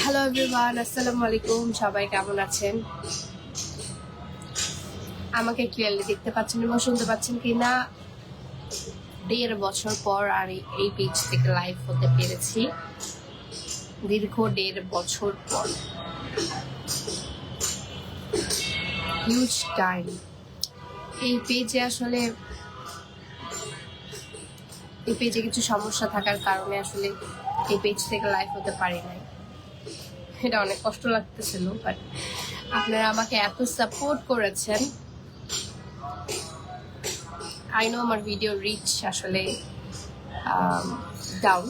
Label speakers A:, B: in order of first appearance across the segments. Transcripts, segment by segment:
A: Hello everyone, আসসালামু আলাইকুম। সবাই কেমন আছেন? আমাকে ক্লিয়ারলি দেখতে পাচ্ছেন এবং শুনতে পাচ্ছেন কিনা? 1.5 বছর পর আর এই পেজ থেকে লাইভ হতে পেরেছি, দীর্ঘ 1.5 বছর পর। Huge time. এই পেজে কিছু সমস্যা থাকার কারণে আসলে এই পেজ থেকে লাইভ হতে পারি নাই। এটা অনেক কষ্ট লাগতেছিল, বাট আপনারা আমাকে এত সাপোর্ট করেছেন। আই নো আমার ভিডিও রিচ আসলে ডাউন,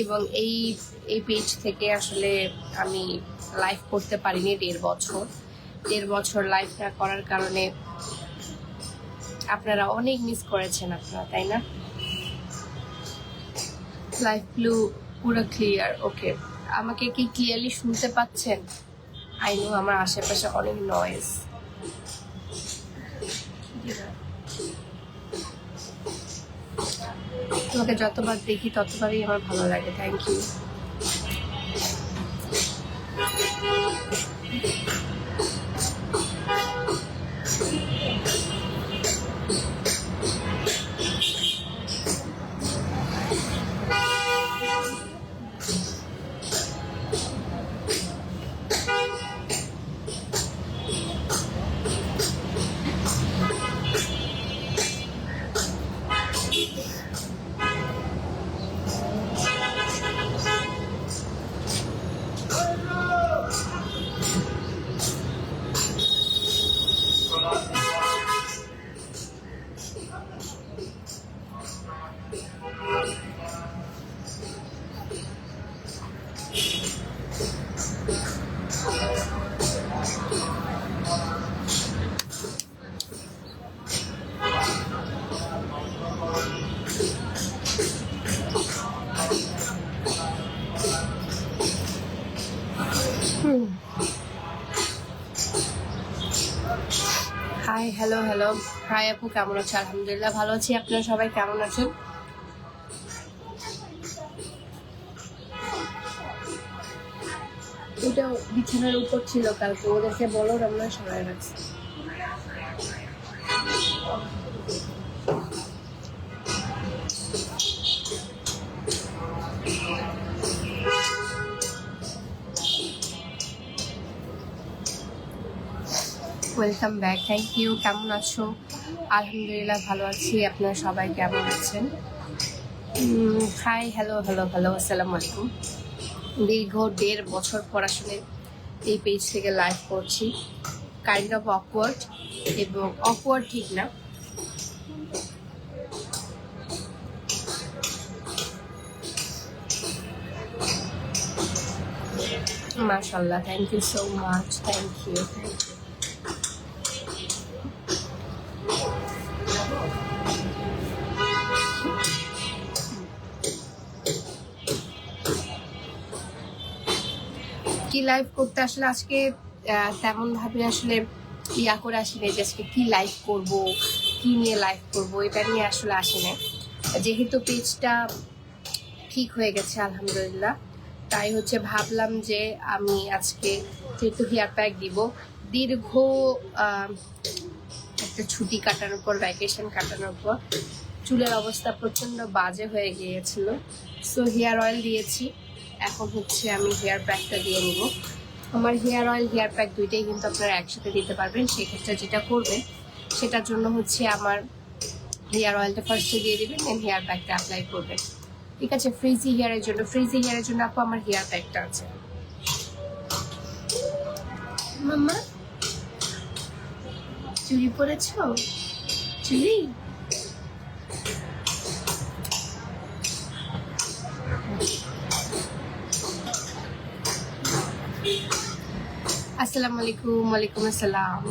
A: এবং এই পেজ থেকে আসলে আমি লাইভ করতে পারিনি 1.5 বছর লাইভ না করার কারণে আপনারা অনেক মিস করেছেন আপনারা, তাই না? লাইভ পুরো ক্লিয়ার। ওকে, আমাকে কি ক্লিয়ারলি শুনতে পাচ্ছেন? আই নো আমার আশেপাশে অনেক নয়েজ। তোমাকে যতবার দেখি ততবারই আমার ভালো লাগে। Thank you. Hi, hello. Hi আপু, কেমন আছো? আলহামদুলিল্লাহ ভালো আছি। আপনারা সবাই কেমন আছেন? ওটা বিছানার উপর ছিল কালকে, ওদেরকে বলো আমরা সরাই রাখছি। Welcome back. Thank you. কেমন আছো? আলহামদুলিল্লাহ ভালো আছি। আপনারা সবাই কেমন আছেন? Hi, hello. আসসালামু আলাইকুম। দীর্ঘ 1.5 বছর পর আসলে এই পেজ থেকে লাইভ করছি। কাইন্ড অফ অকওয়ার্ড, এবং অকওয়ার্ড ঠিক না, মাশাআল্লাহ। Thank you so much. Thank you. কি লাইভ করতে আসলে আজকে তেমনভাবে আসলে ইয়া করে আসিনি যে আজকে কী লাইভ করব, কী নিয়ে লাইভ করব, এটা নিয়ে আসলে আসিনি। যেহেতু পেজটা ঠিক হয়ে গেছে আলহামদুলিল্লাহ, তাই হচ্ছে ভাবলাম যে আমি আজকে যেহেতু হেয়ার প্যাক দিব, দীর্ঘ একটা ছুটি কাটানোর পর, ভ্যাকেশন কাটানোর পর চুলের অবস্থা প্রচণ্ড বাজে হয়ে গিয়েছিল। সো হেয়ার অয়েল দিয়েছি, এখন হচ্ছে আমি হেয়ার প্যাকটা দিয়ে নিব। আমার হেয়ার অয়েল হেয়ার প্যাক দুইটাই কিন্তু আপনারা একসাথে দিতে পারবেন। সেক্ষেত্রে যেটা করবেন সেটার জন্য হচ্ছে আমার হেয়ার অয়েলটা ফার্স্টে দিয়ে দিবেন, দেন হেয়ার প্যাকটা অ্যাপ্লাই করবেন। ঠিক আছে? ফ্রিজি হেয়ারের জন্য আপু আমার হেয়ার প্যাকটা আছে। মাম্মা চুড়ি পরেছ? চুড়ি আসসালামু আলাইকুম। ওয়ালাইকুম আসসালাম।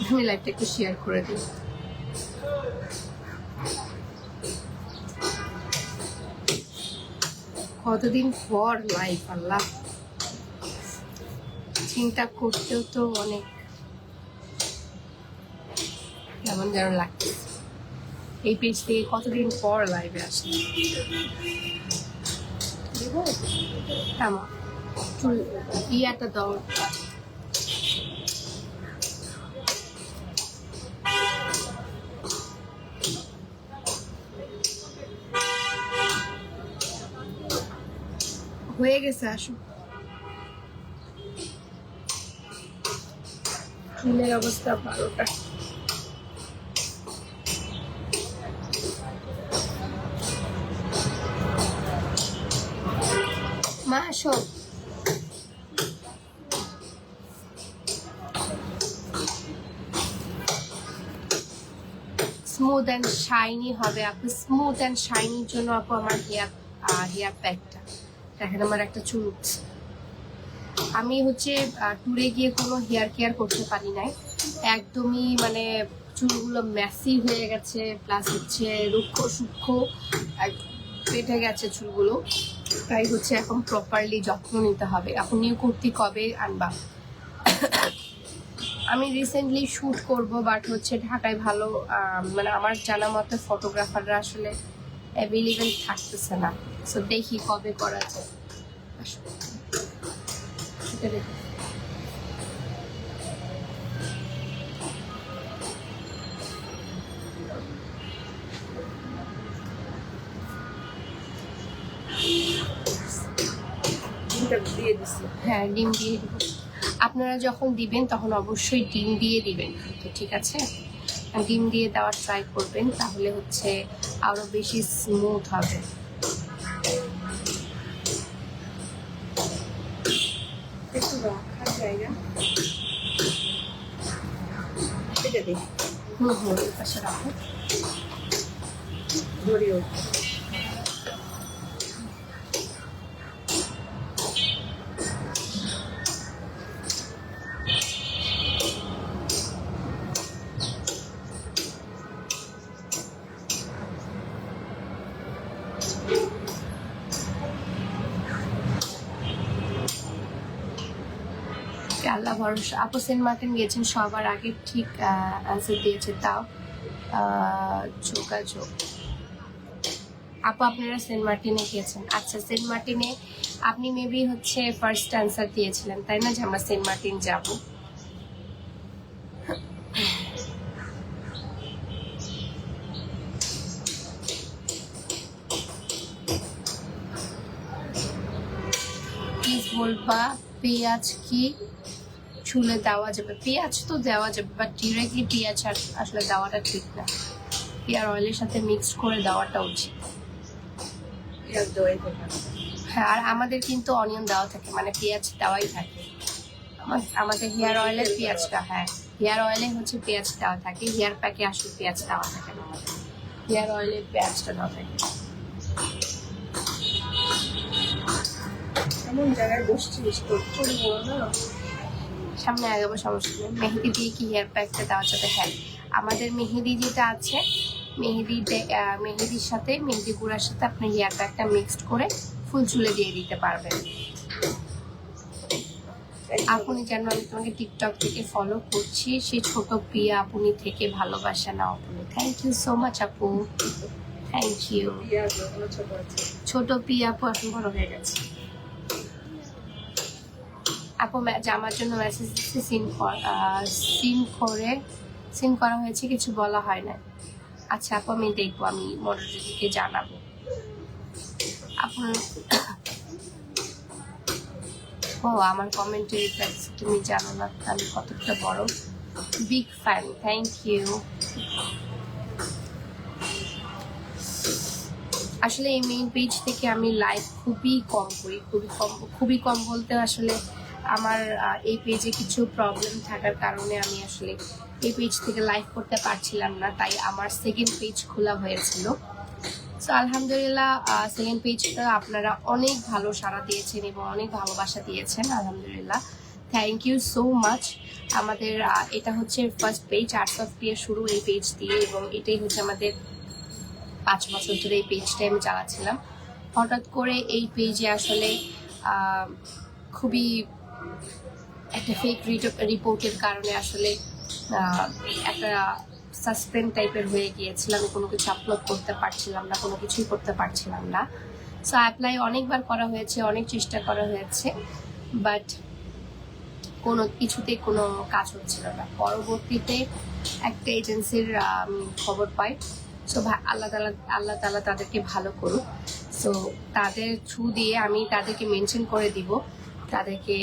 A: আমি লাইভটা একটু শেয়ার করে দিই। কতদিন পর লাইভ, আল্লাহ, চিন্তা করতেও তো অনেক কেমন যেন লাগছে। এই পেজ থেকে কতদিন পর লাইভে আসি। আমার চুল ইয়াটা দাও। হয়ে গেছে, আসো। চুলের অবস্থা ভালোটা। মা আসো। স্মুথ অ্যান্ড শাইনি হবে আপু। স্মুথ অ্যান্ড শাইনির জন্য আপু আমার হেয়ার প্যাকটা দেখেন। আমার একটা চুল উঠছে। আমি হচ্ছে ট্যুরে গিয়ে কোনো হেয়ার কেয়ার করতে পারি নাই, একদমই মানে চুলগুলো ম্যাসি হয়ে গেছে, প্লাস হচ্ছে রুক্ষ সূক্ষ্ম পেটে গেছে চুলগুলো। তাই হচ্ছে এখন প্রপারলি যত্ন নিতে হবে। এখন নিউ কুর্তি কবে আনবা? আমি রিসেন্টলি শ্যুট করব, বাট হচ্ছে ঢাকায় ভালো মানে আমার জানা মতে ফটোগ্রাফাররা আসলে অ্যাভেলেবেল থাকতেছে না। সো দেখি কবে করা যায়। এটা দেখি। হ্যাঁ, ডিম দিয়ে দিব। আপনারা যখন দিবেন তখন অবশ্যই ডিম দিয়ে দিবেন, তো ঠিক আছে? ডিম দিয়ে দেওয়ার ট্রাই করবেন, তাহলে হচ্ছে আরো বেশি স্মুথ হবে। একটু রাখার জায়গা এটা দিই। পাশে রাখো। ধরিও। আল্লাহ ভরসা। আপু সেন্ট মার্টিন গিয়েছেন, সবার আগে ঠিক অ্যান্সার দিয়েছে। তাও যোগাযোগ। আপু আপনারা সেন্ট মার্টিনে গিয়েছেন? আচ্ছা, সেন্ট মার্টিনে আপনি মেবি হচ্ছে ফার্স্ট অ্যান্সার দিয়েছিলেন, তাই না, যে আমরা সেন্ট মার্টিন যাব। প্লিজ বলবা পেঁয়াজ কি চুলে দেওয়া যাবে? পেঁয়াজ তো দেওয়া যাবে, বাট ডিরেক্টলি পেঁয়াজ আসলে দেওয়াটা ঠিক না। হেয়ার অয়েলের সাথে মিক্সড করে দেওয়াটা উচিত। হ্যাঁ, আর আমাদের কিন্তু অনিয়ন দেওয়া থাকে, মানে পেঁয়াজ দেওয়াই থাকে আমাদের হেয়ার অয়েলের পেঁয়াজটা। হ্যাঁ, হেয়ার অয়েলে হচ্ছে পেঁয়াজ দেওয়া থাকে, হেয়ার প্যাকে আসলে পেঁয়াজ দেওয়া থাকে না, আমাদের হেয়ার অয়েলের পেঁয়াজটা দেওয়া থাকে। এমন জায়গায় বসছিস, সামনে আগাবো, সমস্যা নেই। মেহেদি দিয়ে কি হেয়ার প্যাকটা দেওয়া যাবে? হ্যাঁ, আমাদের মেহেদি যেটা আছে, মেহেদির সাথে, মেহেদি গুঁড়ার সাথে আপনি হেয়ার প্যাকটা মিক্সড করে ফুল চুলে দিয়ে দিতে পারবেন। আপনি যেন আমি তোমাকে টিকটক থেকে ফলো করছি, সেই ছোট প্রিয়া আপনি থেকে ভালোবাসা নাও আপনি। থ্যাংক ইউ সো মাচ আপু, থ্যাংক ইউ। ছোট প্রিয়া আপু এখন বড় হয়ে গেছে। আপু আমার জন্য মেসেজ দিচ্ছে, সিন করা হয়েছে, কিছু বলা হয় না। আচ্ছা আপু আমি দেখবো, আমি মনোযোগীকে জানাবো। আপনার ও আমার কমেন্টের রিপ্লাই তুমি জানো না আমি কতটা বড় বিগ ফ্যান, থ্যাংক ইউ। আসলে এই মেইন পেজ থেকে আমি লাইভ খুবই কম করি, খুবই কম বলতে আসলে আমার এই পেজে কিছু প্রবলেম থাকার কারণে আমি আসলে এই পেজ থেকে লাইভ করতে পারছিলাম না, তাই আমার সেকেন্ড পেজ খোলা হয়েছিল। সো আলহামদুলিল্লাহ সেকেন্ড পেজটা আপনারা অনেক ভালো সাড়া দিয়েছেন এবং অনেক ভালোবাসা দিয়েছেন, আলহামদুলিল্লাহ, থ্যাংক ইউ সো মাচ। আমাদের এটা হচ্ছে ফার্স্ট পেজ, আর্টস অফ প্রিয়া শুরু এই পেজ দিয়ে, এবং এটাই হচ্ছে আমাদের 5 বছর ধরে এই পেজটাই আমি চালাচ্ছিলাম। হঠাৎ করে এই পেজে আসলে খুবই একটা ফেক রিপোর্টের কারণে আসলে একটা সাসপেন্ড টাইপের হয়ে গিয়েছিল, আমি কোনো কিছু আপলোড করতে পারছিলাম না, কোনো কিছুই করতে পারছিলাম না। সো অ্যাপ্লাই অনেকবার করা হয়েছে, অনেক চেষ্টা করা হয়েছে, বাট কোনো কিছুতে কোনো কাজ হচ্ছিল না। পরবর্তীতে একটা এজেন্সির খবর পাই। সো আল্লাহ তাআলা তাদেরকে ভালো করুক। সো তাদের থ্রু দিয়ে আমি তাদেরকে মেনশন করে দিব, তাদেরকে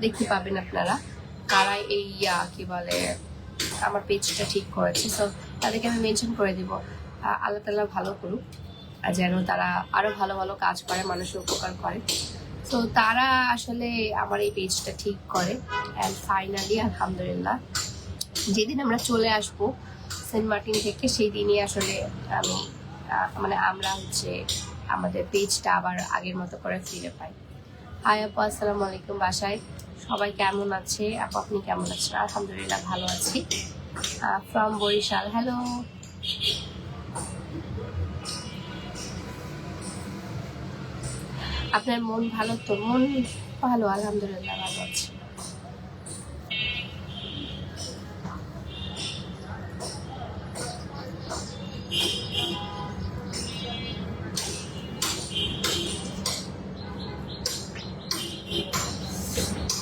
A: দেখতে পাবেন আপনারা কারা এই কি বলে আমার পেজটা ঠিক করেছে। সো তাদেরকে আমি মেনশন করে দিব, আল্লাহ তাআলা ভালো করুক, যেন তারা আরো ভালো ভালো কাজ করে, মানুষের উপকার করে। তো তারা আসলে আমার এই পেজটা ঠিক করে। অ্যান্ড ফাইনালি আলহামদুলিল্লাহ যেদিন আমরা চলে আসবো সেন্ট মার্টিন থেকে, সেই দিনই আসলে আমি আমরা হচ্ছে আমাদের পেজটা আবার আগের মতো করে ফিরে পাই। হাই আপু, আসসালামু আলাইকুম। বাসায় সবাই কেমন আছে? আপু আপনি কেমন আছেন? আলহামদুলিল্লাহ ভালো আছি। From Barishal, hello. আপনার মন ভালো তো? মন ভালো, আলহামদুলিল্লাহ ভালো আছে।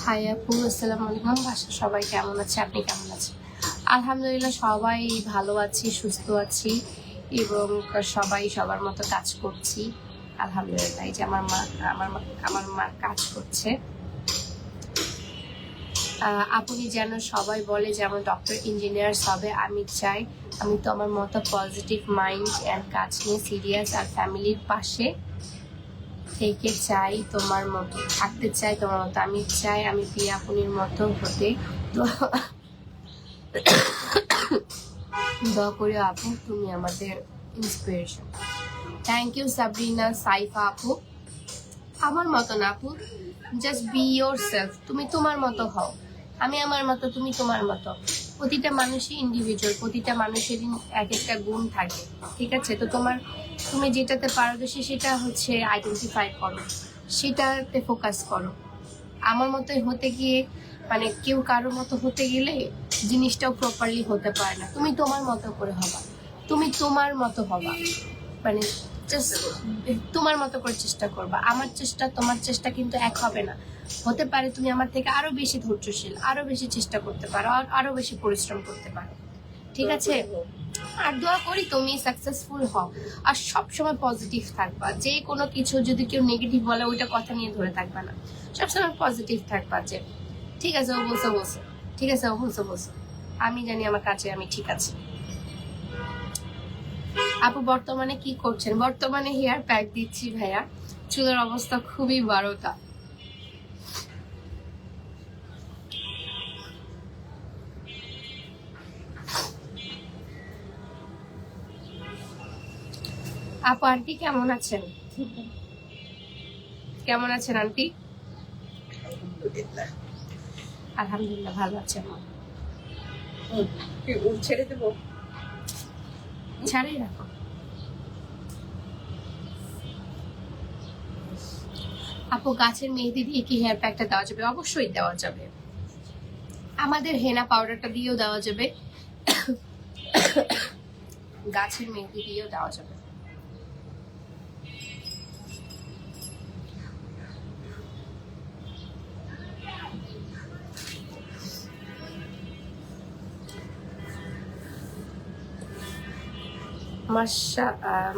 A: হাই আপু, আসসালামু আলাইকুম। বাসার সবাই কেমন আছে? আপনি কেমন আছেন? আলহামদুলিল্লাহ সবাই ভালো আছি, সুস্থ আছি, এবং সবাই সবার মতো কাজ করছি, আলহামদুলিল্লাহ। এই যে আমার মা কাজ করছে। আপনি যেন সবাই বলে যেমন ডক্টর ইঞ্জিনিয়ার্স হবে আমি চাই। আমি তো আমার মতো পজিটিভ মাইন্ড অ্যান্ড কাজ নিয়ে সিরিয়াস, আর ফ্যামিলির পাশে থেকে চাই তোমার মতো, থাকতে চাই তোমার মতো। আমি চাই আমি প্রিয়া আপুনির মতো হতে। দোয়া করি আপু, তুমি আমাদের inspiration. Thank you Sabrina Saifa আপু। আমার মতো না আপু, জাস্ট বি ইয়োর সেলফ, তুমি তোমার মতো হও। আমি আমার মতো, তুমি তোমার মতো। প্রতিটা মানুষই ইন্ডিভিজুয়াল, প্রতিটা মানুষেরই এক একটা গুণ থাকে, ঠিক আছে? তো তুমি যেটাতে পারদর্শী সেটা হচ্ছে আইডেন্টিফাই করো, সেটাতে ফোকাস করো। আমার মতোই হতে গিয়ে কেউ কারোর মতো হতে গেলে জিনিসটাও প্রপারলি হতে পারে না। তুমি তোমার মতো করে হবা, তুমি তোমার মতো হবা, জাস্ট তোমার মতো করে চেষ্টা করবা। আমার চেষ্টা তোমার চেষ্টা কিন্তু এক হবে না। হতে পারে তুমি আমার থেকে আরো বেশি ধৈর্যশীল, আরো বেশি চেষ্টা করতে পারো, আরো বেশি পরিশ্রম করতে পারো, ঠিক আছে? আর দোয়া করি তুমি সাকসেসফুল হও, আর সবসময় পজিটিভ থাকবা। যে কোনো কিছু যদি কেউ নেগেটিভ বলে ওইটা কথা নিয়ে ধরে থাকবা না, সবসময় পজিটিভ থাকবা, যে ঠিক আছে ও বলছে, ঠিক আছে ও বলছে, আমি জানি আমার কাছে আমি ঠিক আছে। আপু বর্তমানে কি করছেন? বর্তমানে হেয়ার প্যাক দিচ্ছি ভাইয়া, চুলের অবস্থা খুবই বারোটা। আপু আন্টি কেমন আছেন? কেমন আছেন আন্টি? আলহামদুলিল্লাহ ভালো আছেন।
B: ছেড়ে দেবো,
A: ছাড়িয়ে রাখো। আপু গাছের মেহেদি দিয়ে কি হেয়ার প্যাকটা দেওয়া যাবে? অবশ্যই দেওয়া যাবে, আমাদের হেনা পাউডারটা দিয়েও দেওয়া যাবে, গাছের মেহেদি দিয়েও দেওয়া যাবে।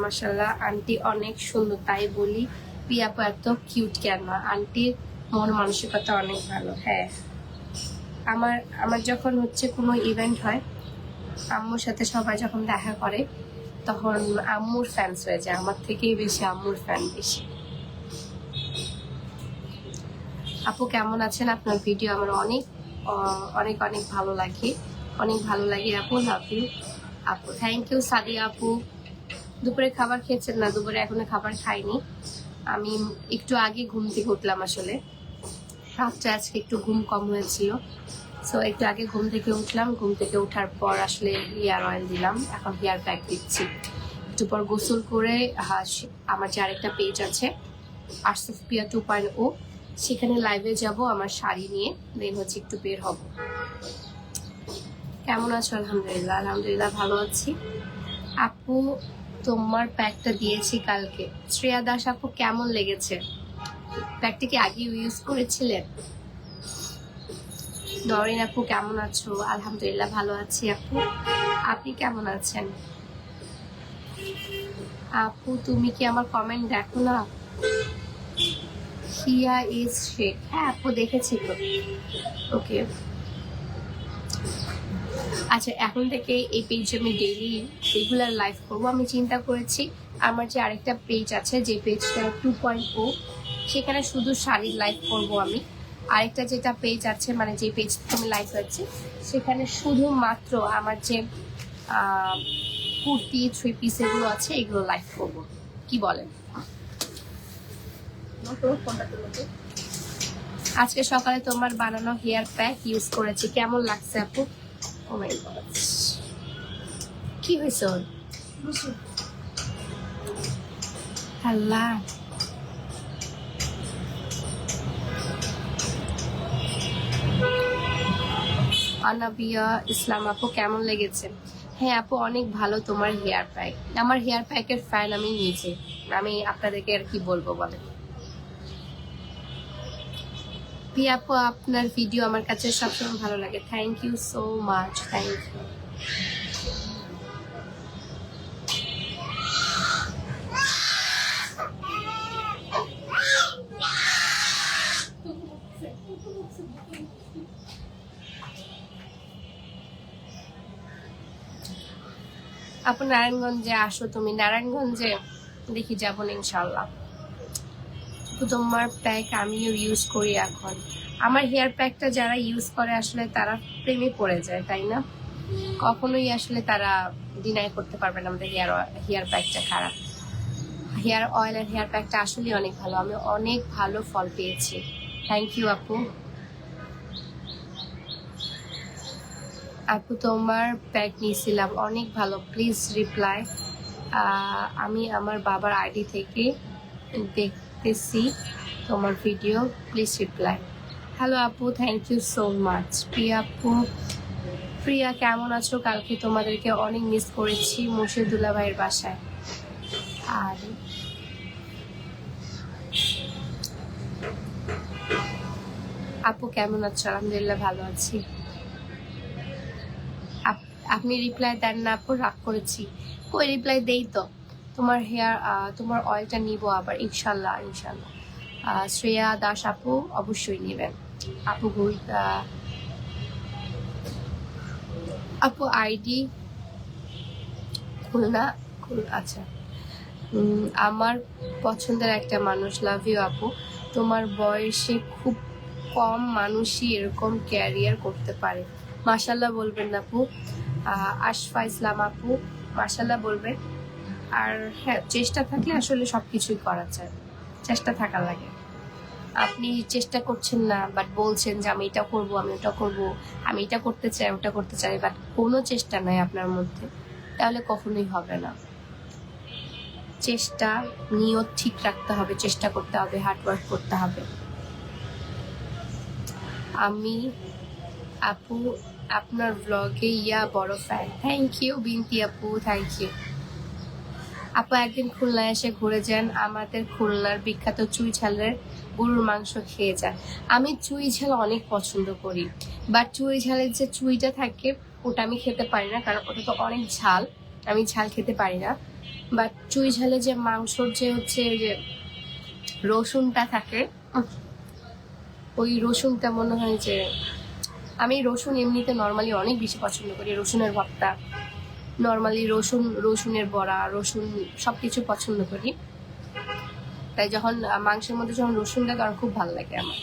A: মাশাআল্লাহ আন্টি অনেক সুন্দর, তাই বলি পিয়াপু এত কিউট কেন? আন্টির মন মানসিকতা অনেক ভালো। হ্যাঁ, আমার যখন হচ্ছে কোনো ইভেন্ট হয়, আম্মুর সাথে সবাই যখন দেখা করে তখন আম্মুর ফ্যান্স হয়ে যায়, আমার থেকেই বেশি আম্মুর ফ্যান বেশি। আপু কেমন আছেন? আপনার ভিডিও আমার অনেক অনেক অনেক ভালো লাগে, অনেক ভালো লাগে আপু। লাভ ইউ আপু। থ্যাংক ইউ সাদিয়া আপু। দুপুরে খাবার খেয়েছেন না? দুপুরে এখনো খাবার খাইনি, আমি একটু আগে ঘুম থেকে উঠলাম। আসলে রাত্রে আজকে একটু ঘুম কম হয়েছিল, সো একটু আগে ঘুম থেকে উঠলাম। ঘুম থেকে ওঠার পর আসলে হেয়ার অয়েল দিলাম, এখন হেয়ার প্যাক দিচ্ছি। একটু পর গোসল করে আমার যে আরেকটা পেজ আছে আরসুফ পিয়া 2.0, সেখানে লাইভে যাব আমার শাড়ি নিয়ে, দেন হচ্ছে একটু বের হব। কেমন আছো? আলহামদুলিল্লাহ, আলহামদুলিল্লাহ ভালো আছি আপু। তোমার প্যাকটা দিয়েছি কালকে। শ্রেয়া দাস আপু কেমন লেগেছে? প্যাকটা কি আগে ইউজ করেছিলেন? নরিন আপু কেমন আছো? আলহামদুলিল্লাহ ভালো আছি আপু, আপনি কেমন আছেন? আপু তুমি কি আমার কমেন্ট দেখো না? হিয়া ইজ শেখ, হ্যাঁ আপু দেখেছি তো। ওকে, আচ্ছা এখন থেকে এই পেজে আমি ডেইলি রেগুলার লাইভ করবো। আমি চিন্তা করেছি আমার যে আরেকটা পেজ আছে, যে পেজটা 2.0, সেখানে শুধু শাড়ির লাইভ করব আমি। আরেকটা যেটা পেজ আছে, মানে যে পেজ আমি লাইভ করছি, সেখানে শুধুমাত্র আমার যে কুর্তি 3 পিস এগুলো আছে এগুলো লাইভ করবো। কি বলেন? আজকে সকালে তোমার বানানো হেয়ার প্যাক ইউজ করেছি, কেমন লাগছে আপু? ও মাই গড, কি হয়েছে ওর? আল্লাহ, আনাবিয়া ইসলাম আপু কেমন লেগেছে? হ্যাঁ আপু অনেক ভালো তোমার হেয়ার প্যাক। আমার হেয়ার প্যাকের ফ্যান আমি নিজে, আমি আপনাদেরকে আর কি বলবো বলেন। প্রিয়া আপু আপনার ভিডিও আমার কাছে সবসময় ভালো লাগে, thank you so much, thank you. আপু নারায়ণগঞ্জে আসো তুমি, নারায়ণগঞ্জে দেখি যাবো না ইনশাল্লাহ। তোমার প্যাক আমিও ইউজ করি এখন। আমার হেয়ার প্যাকটা যারা ইউজ করে আসলে তারা প্রেমে পড়ে যায়, তাই না? কখনোই আসলে তারা ডিনাই করতে পারবে না আমাদের হেয়ার প্যাকটা খারাপ। হেয়ার অয়েল আর হেয়ার প্যাকটা আসলে অনেক ভালো, আমি অনেক ভালো ফল পেয়েছি। থ্যাংক ইউ আপু। আপু তোমার প্যাক নিয়েছিলাম, অনেক ভালো, প্লিজ রিপ্লাই। আমি আমার বাবার আইডি থেকে দেখতেছি তোমার ভিডিও, প্লিজ রিপ্লাই। হ্যালো আপু, থ্যাংক ইউ সো মাচ। প্রিয়া আপু, প্রিয়া কেমন আছো? কালকে তোমাদেরকে অনেক মিস করেছি মুর্শিদুল্লাহ ভাইয়ের বাসায়। আর আপু কেমন আছো? আলহামদুলিল্লাহ ভালো আছি। আপনি রিপ্লাই দেন না আপু, রাগ করেছি। কই রিপ্লাই দেই তো। তোমার তোমার অয়েলটা নিব আবার ইনশাল্লাহ, ইনশাল্লাহ। শ্রেয়া দাস আপু অবশ্যই নেবেন আপু। আপু আইডি খুলনা, আচ্ছা। আমার পছন্দের একটা মানুষ, লাভ ইউ আপু। তোমার বয়সে খুব কম মানুষই এরকম ক্যারিয়ার করতে পারে, মাশাল্লাহ বলবেন আপু। আশফা ইসলাম আপু মাশাল্লাহ বলবেন। আর হ্যাঁ, চেষ্টা থাকলে আসলে সবকিছুই করা যায়, চেষ্টা থাকা লাগে। আপনি চেষ্টা করছেন না, বাট বলছেন যে আমি এটা করবো, আমি ওটা করবো, আমি এটা করতে চাই, ওটা করতে চাই, বাট কোনো চেষ্টা নাই আপনার মধ্যে, তাহলে কখনোই হবে না। চেষ্টা নিয়ত ঠিক রাখতে হবে, চেষ্টা করতে হবে, হার্ডওয়ার্ক করতে হবে। আমি আপু আপনার ব্লগে বড় ফ্যান। থ্যাংক ইউ বিনতি আপু, থ্যাংক ইউ আপু। একদিন খুলনায় এসে ঘুরে যান, আমাদের খুলনার বিখ্যাত চুই ঝালের গরুর মাংস খেয়ে যান। আমি চুই ঝাল অনেক পছন্দ করি, বাট চুই ঝালের যে চুইটা থাকে ওটা আমি খেতে পারি না, কারণ ওটা তো অনেক ঝাল, আমি ঝাল খেতে পারি না। বাট চুই ঝালে যে মাংসর যে হচ্ছে যে রসুনটা থাকে, ওই রসুনটা মনে হয় যে, আমি রসুন এমনিতে নর্মালি অনেক বেশি পছন্দ করি। রসুনের ভর্তা, নর্মালি রসুনের বড়া, রসুন সবকিছু পছন্দ করি। তাই যখন মাংসের মধ্যে যখন রসুন দেয় তখন খুব ভালো লাগে আমার।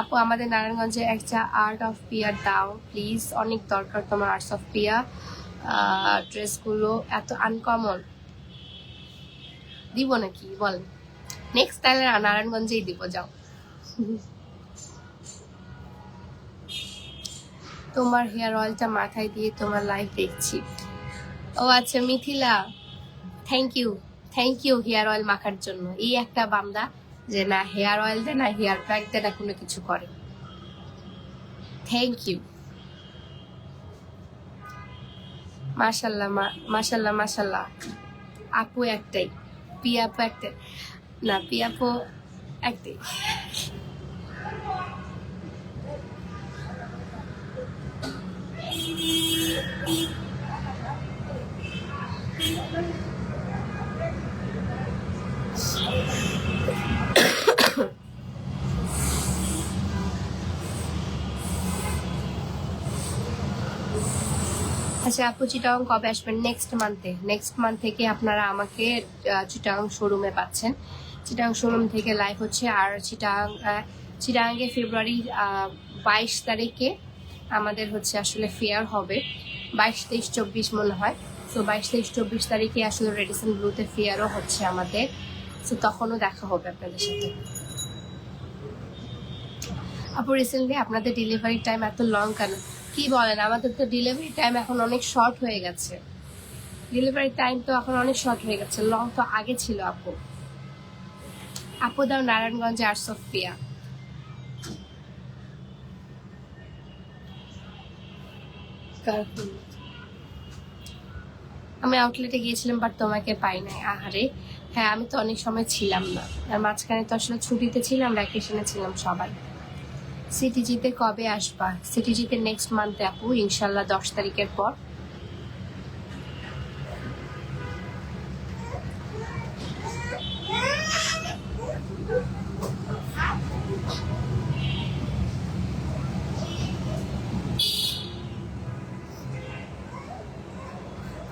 A: আপু আমাদের নারায়ণগঞ্জে একটা আর্ট অফ পিয়ার দাও প্লিজ, অনেক দরকার তোমার আর্টস অফ পিয়া। ড্রেসগুলো এত আনকমন, দিব নাকি বল? নেক্সট টাইম নারায়ণগঞ্জেই দিব, যাও। তোমার হেয়ার অয়েলটা মাথায় দিয়ে তোমার লাইভ দেখছি। ও আচ্ছা Mithila, thank you hair oil মাখার জন্য। এই একটা বান্দা যে না হেয়ার অয়েল দেয়, না হেয়ার প্যাক দেয়, না কোনো কিছু করে। Thank you. মাশাল্লাহ মাশাল্লাহ মাশাল্লাহ। আপু একটাই, পিয়া আপু একটাই না, পিয়া আপু একটাই। আচ্ছা আপু, চিটাগাং কবে আসবেন? নেক্সট মান্থ থেকে আপনারা আমাকে চিটাগাং শোরুমে পাচ্ছেন। চিটাগাং শোরুম থেকে লাইভ হচ্ছে। আর চিটাগাংয়ে ফেব্রুয়ারি 22 তারিখে আমাদের হচ্ছে আসলে ফেয়ার হবে, 22, 23, 24 মনে হয়। তো 22, 23, 24 তারিখে আসলে রেডিসন ব্লুতে ফেয়ারও হচ্ছে আমাদের। তো তখনও দেখা হবে আপনাদের সাথে। আপু রিসেন্টলি আপনাদের ডেলিভারি টাইম এত লং কেন? কি বলেন, আমাদের তো ডেলিভারি টাইম এখন অনেক শর্ট হয়ে গেছে। ডেলিভারি টাইম তো এখন অনেক শর্ট হয়ে গেছে, লং তো আগে ছিল। আপু দাও নারায়ণগঞ্জে আর্টস অফ পিয়া। আমি আউটলেটে গিয়েছিলাম, বাট তোমাকে পাই নাই। আহারে, হ্যাঁ আমি তো অনেক সময় ছিলাম না, আর মাঝখানে তো আসলে ছুটিতে ছিলাম, ভ্যাকেশনে ছিলাম সবাই। সিটিজিতে কবে আসবা? সিটিজিতে নেক্সট মান্থে আপু, ইনশাল্লাহ 10 তারিখের পর।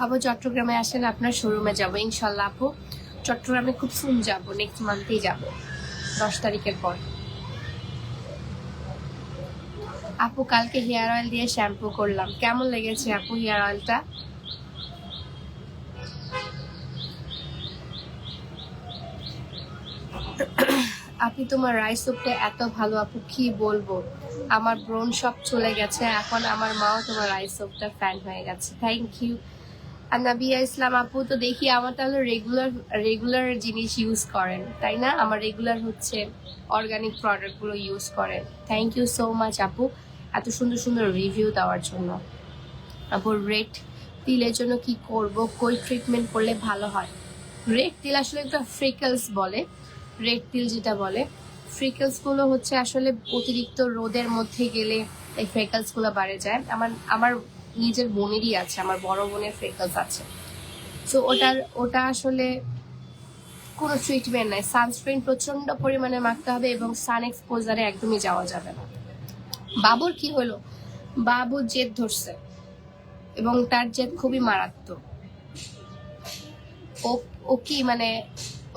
A: আপু চট্টগ্রামে আসেন, আপনার শোরুমে যাবো ইনশাল্লাহ। আপু চট্টগ্রামে খুব সুন যাবো, নেক্সট মান্থেই যাবো 10 তারিখের পর। আপু কালকে হেয়ার অয়েল দিয়ে শ্যাম্পু করলাম, কেমন লেগেছে আপু হেয়ার অয়েলটা? আপু তোমার রাইস সুপটা এত ভালো আপু, কি বলবো, আমার ব্রণ সব চলে গেছে। এখন আমার মাও তোমার রাইস সুপটা ফ্যান হয়ে গেছে। Thank you. আর নাবিয়া ইসলাম আপু, তো দেখি আমার তাহলে রেগুলার জিনিস ইউজ করেন, তাই না? আমার রেগুলার হচ্ছে অর্গানিক প্রোডাক্টগুলো ইউজ করেন। থ্যাংক ইউ সো মাচ আপু, এত সুন্দর সুন্দর রিভিউ দেওয়ার জন্য। আপু রেড তিলের জন্য কি করব, কই ট্রিটমেন্ট করলে ভালো হয়? রেড তিল আসলে একটা ফ্রিকলস বলে, রেড তিল যেটা বলে, ফ্রিকলসগুলো হচ্ছে আসলে অতিরিক্ত রোদের মধ্যে গেলে এই ফ্রিকলসগুলো বাড়ে যায়। আমার নিজের বোনেরই আছে, আমার বড় বোনের ফ্রিকলস আছে। সো ওটা আসলে কোনো ট্রিটমেন্ট নাই, সানস্ক্রিন প্রচন্ড পরিমাণে মাখতে হবে এবং সান এক্সপোজারে একদমই যাওয়া যাবে না। বাবুর কি হলো, বাবু জেদ ধরছে এবং তার জেদ খুবই মারাত্মক। ও কি মানে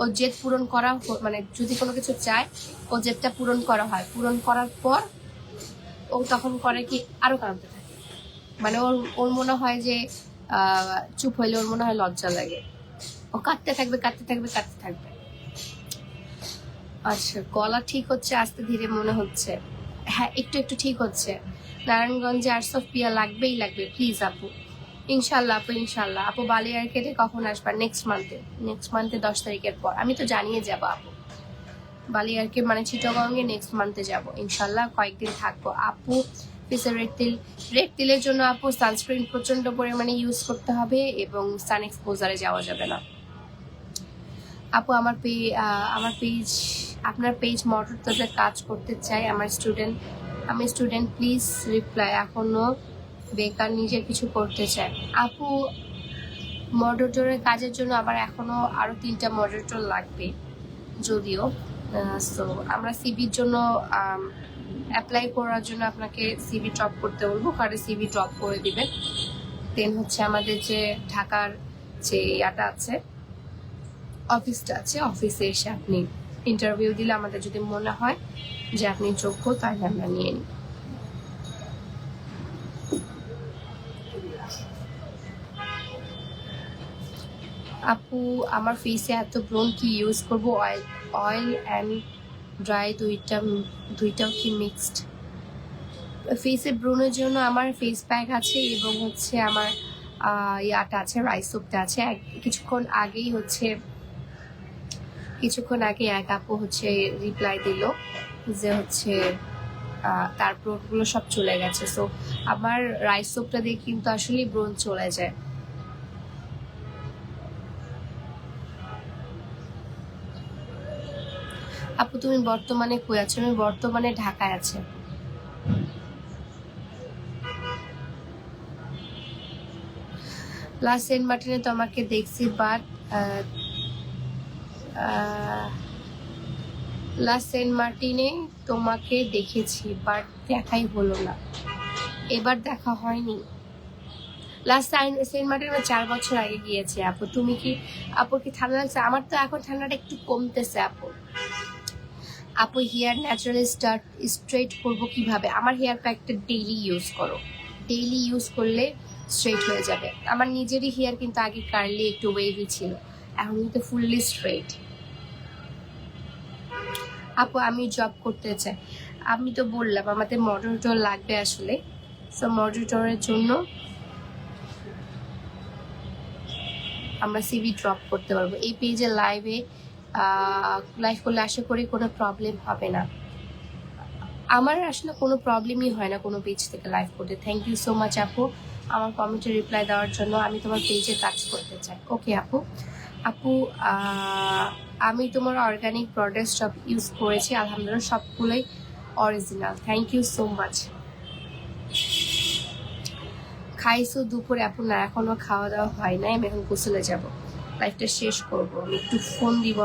A: ও জেদ পূরণ করা, মানে যদি কোনো কিছু চায় ও জেদটা পূরণ করা হয়, পূরণ করার পর ও তখন করে কি আরো কাঁদতে থাকে। মানে ওর মনে হয় যে চুপ হইলে ওর মনে হয় লজ্জা লাগে, ও কাঁদতে থাকবে। আচ্ছা গলা ঠিক হচ্ছে আস্তে ধীরে মনে হচ্ছে, হ্যাঁ একটু ঠিক হচ্ছে। নারায়ণগঞ্জে আর্টস অফ পিয়া লাগবে প্লিজ আপু। ইনশাল্লাহ আপু, ইনশাল্লাহ আপু। বালি মার্কেটে কখন আসবা? নেক্সট মান্থে 10 তারিখের পর। আমি তো জানিয়ে যাব আপু। বালি মার্কেট মানে চিটাগংয়ে নেক্সট মান্থে যাব ইনশাল্লাহ, কয়েকদিন থাকবো আপু। ফেসের রেড তিলের জন্য আপু সানস্ক্রিন প্রচন্ড পরিমাণে ইউজ করতে হবে এবং সান এক্সপোজারে যাওয়া যাবে না আপু। আমার পেজ, আপনার পেজ মডারেটরতে কাজ করতে চাই। আমি স্টুডেন্ট, প্লিজ রিপ্লাই। এখনো বেকার, নিজে কিছু করতে চাই আপু। মডারেটরের কাজের জন্য আমার এখনো আরো 3টা মডারেটর লাগবে যদিও। সো আমরা সিভির জন্য অ্যাপ্লাই করার জন্য আপনাকে সিভি ড্রপ করতে বলবো, কারণ সিভি ড্রপ করে দিবেন। দেন হচ্ছে আমাদের যে ঢাকার যে ইয়াটা আছে, অফিসটা আছে, অফিসে এসে আপনি ইন্টারভিউ দিলে আমাদের যদি মনে হয় যে আপনি যোগ্য, তাহলে আমরা নিয়ে নিই আপু। আমার ফেসে এত ব্রণ, কি ইউজ করবো? অয়েল অ্যান্ড ড্রাই দুইটাও কি মিক্সড? ফেসে ব্রণের জন্য আমার ফেস প্যাক আছে এবং হচ্ছে আমার ইয়াটা আছে, রাইস সোপটা আছে। কিছুক্ষণ আগে এক আপু হচ্ছে রিপ্লাই দিল যে হচ্ছে তার ব্রণগুলো সব চলে গেছে। সো আমার রাইস সোপটা দিয়ে কিন্তু আসলে ব্রণ চলে যায়। আপু তুমি বর্তমানে কই আছো? আমি বর্তমানে ঢাকায় আছি। লাস্ট সেন্ট মার্টিনে তোমাকে দেখছি, বাট লাস্ট সেন্ট মার্টিনে তোমাকে দেখেছি, বাট দেখাই হলো না। এবার দেখা হয়নি। লাস্ট সেন্ট মার্টিন 4 বছর আগে গিয়েছে আপু। আপুর কি ঠান্ডা লাগছে? আমার তো এখন ঠান্ডাটা একটু কমতেছে আপু হেয়ার ন্যাচারালি স্ট্রেট করবো কিভাবে? আমার হেয়ার প্যাকটা ডেইলি ইউজ করলে স্ট্রেট হয়ে যাবে। আমার নিজেরই হেয়ার কিন্তু আগে কার্লি একটু ওয়েভি ছিল, এখন কিন্তু ফুললি স্ট্রেট। আপু আমি জব করতে চাই। আমি তো বললাম আমাদের মডারেটর লাগবে আসলে। সো মডারেটরের জন্য আমরা সিভি ড্রপ করতে পারবো। এই পেজে লাইভ করলে আশা করি কোনো প্রবলেম হবে না। আমার আসলে কোনো প্রবলেমই হয় না কোনো পেজ থেকে লাইভ করতে। থ্যাংক ইউ সো মাচ আপু আমার কমেন্টে রিপ্লাই দেওয়ার জন্য। আমি তোমার পেজে কাজ করতে চাই। ওকে আপু। আমি তোমার অর্গানিক প্রোডাক্ট সব ইউজ করেছি, আলহামদুলিল্লাহ সবগুলোই original. Thank you so much. খাইছো দুপুরে? আপু না, এখনো খাওয়া দাওয়া হয় নাই। আমি এখন গোসলে যাব, লাইফটা শেষ করব। আমি একটু ফোন দিব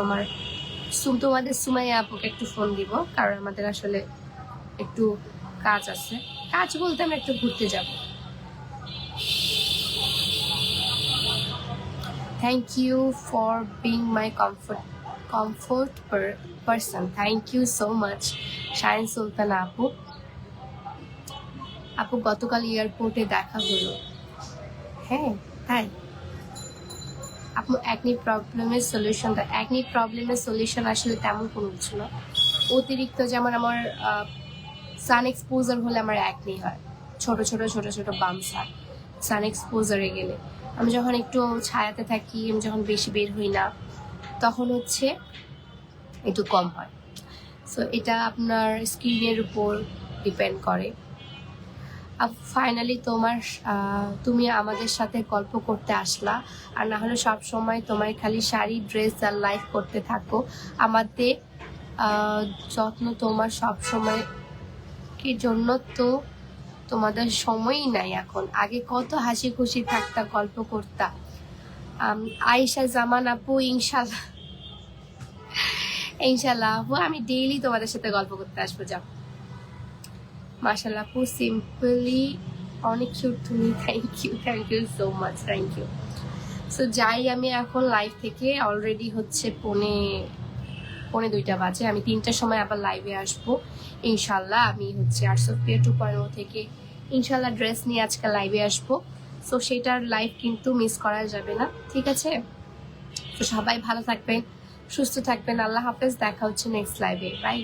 A: তোমাদের সুমাইয়া আপুকে একটু ফোন দিব, কারণ আমাদের আসলে একটু কাজ আছে। কাজ বলতে আমরা একটু ঘুরতে যাব। Thank you for being my comfort person. Thank you so much Shine Sultana আপু গতকাল এয়ারপোর্টে দেখা হলো। হ্যাঁ তাই আপু একনি প্রবলেমের সলিউশন আসলে তেমন কোনো কিছু না। অতিরিক্ত যেমন আমার সান এক্সপোজার হলে আমার একনি হয়, ছোট ছোট বাম্পস হয় সান এক্সপোজারে গেলে। আমি যখন একটু ছায়াতে থাকি, আমি যখন বেশি বের হই না, তখন হচ্ছে একটু কম হয়। সো এটা আপনার স্কিনের উপর ডিপেন্ড করে। ফাইনালি তুমি আমাদের সাথে গল্প করতে আসলা, আর না হলে সব সময় তোমার খালি শাড়ি ড্রেস আর লাইফ করতে থাকো। আমাদের যত্ন তোমার সব সময় কি জন্য, তো তোমাদের সময়ই নাই এখন। আগে কত হাসি খুশি থাকতা, গল্প করতা। আয়েশা জামান আপু ইনশাল্লাহ আপু আমি ডেইলি তোমাদের সাথে গল্প করতে আসবো। যাও মাশাআল্লাহ আপু সিম্পলি অনেক কিউট তুমি। Thank you so much. Thank you. So যাই আমি এখন লাইভ থেকে, অলরেডি হচ্ছে পৌনে 2টা বাজে। আমি 3টার সময় আবার লাইভে আসবো ইনশাল্লাহ। আমি হচ্ছে আর্টস অফ ফেয়ার 2.0 থেকে ইনশাল্লাহ ড্রেস নিয়ে আজকে লাইভে আসবো। সো সেটার লাইভ কিন্তু মিস করা যাবে না, ঠিক আছে? তো সবাই ভালো থাকবেন, সুস্থ থাকবেন। আল্লাহ হাফেজ। দেখা হচ্ছে নেক্সট লাইভে। বাই।